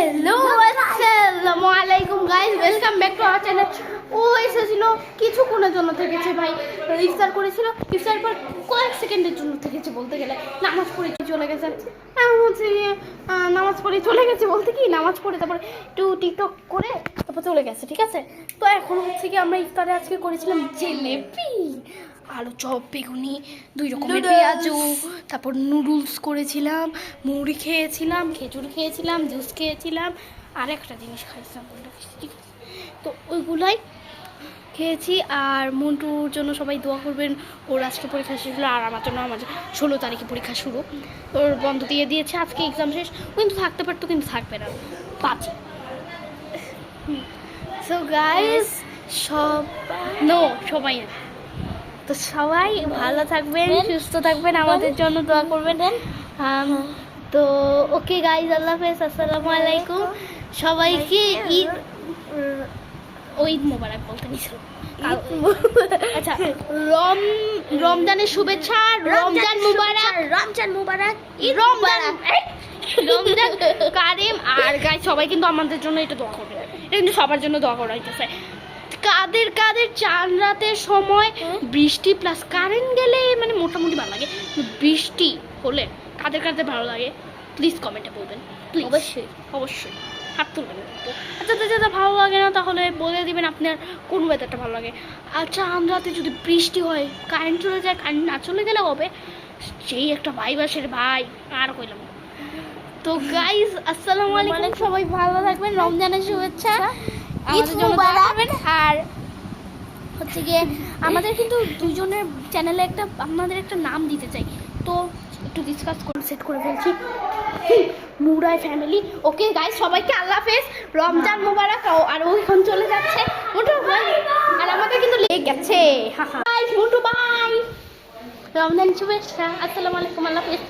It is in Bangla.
হ্যালো আসসালামু আলাইকুম guys, welcome back to our channel. ও এসেছিল কিছুক্ষণের জন্য থেকেছে ভাই, ইফতার করেছিল, ইফতার পর কয়েক সেকেন্ডের জন্য থেকেছে বলতে গেলে, নামাজ পড়ে চলে গেছে। এখন হচ্ছে নামাজ পড়ে চলে গেছে বলতে কি, নামাজ পড়ে তারপর একটু টিকটক করে তারপর চলে গেছে, ঠিক আছে। তো এখন হচ্ছে কি আমরা ইফতারে আজকে করেছিলাম জিলেপি, আলু চপ, বেগুনি, 2 রকমের পেঁয়াজু, তারপর নুডলস করেছিলাম, মুড়ি খেয়েছিলাম, খেজুর খেয়েছিলাম, জুস খেয়েছিলাম, আর একটা জিনিস খাইছিলাম, ঠিক আছে। তো ওইগুলাই খেয়েছি। আর মন্টুর জন্য সবাই দোয়া করবেন, ওর আজকে পরীক্ষা শেষ হলো, আর আমার জন্য আমার 16 তারিখে পরীক্ষা শুরু, ওর বন্ধ দিয়ে দিয়েছে, আজকে এক্সাম শেষ। কিন্তু থাকতে পারতো, কিন্তু থাকবে না, পাঁচে। সো গাইস, সবাই না, তো সবাই ভালো থাকবেন, সুস্থ থাকবেন, আমাদের জন্য দোয়া করবেন। তো ওকে গাইজ, আল্লাহ হাফেজ, আসসালামু আলাইকুম। সবাইকে ঈদ মোবারক বলতে নিছিল। আচ্ছা, রমজানের শুভেচ্ছা, রমজান মুবারক, রমজান মুবারক, রমজান কারিম। আর গাইজ সবাই কিন্তু আমাদের জন্য এটা দোয়া করবে, এটা কিন্তু সবার জন্য দোয়া করা হইতেছে। কাদের চাঁদ রাতের সময় বৃষ্টি প্লাস কারেন্ট গেলে মানে মোটামুটি ভালো লাগে, বৃষ্টি হলে কাদের ভালো লাগে প্লিজ কমেন্টে বলবেন, অবশ্যই হাত তুলবেন। আচ্ছা যাদের ভালো লাগে না তাহলে বলে দিবেন আপনার কোন ওয়েদারটা ভালো লাগে। আর চাঁদ রাতে যদি বৃষ্টি হয়, কারেন্ট চলে যায়, কারেন্ট না চলে গেলে হবে সেই একটা ভাইব আসে ভাই, আর কইলাম। তো গাইজ আসসালামু আলাইকুম, সবাই ভালো থাকবেন, রমজানের শুভেচ্ছা, আমাদের জন্য দোয়া করবেন। আর হচ্ছে গিয়ে আমাদের কিন্তু দুজনের চ্যানেলে আপনাদের একটা নাম দিতে চাই, তো একটু ডিসকাস করে সেট করে ফেলছি, মুরাই ফ্যামিলি। ওকে গাইস, সবাইকে আল্লাহ হাফেজ, রমজান মোবারক। আর ও এখন চলে যাচ্ছে মোটু ভাই, আর আমাদের কিন্তু লেগে গেছে। বাই মোটু, বাই, রমজান শুভেচ্ছা, আসসালামু আলাইকুম, আল্লাহ হাফেজ।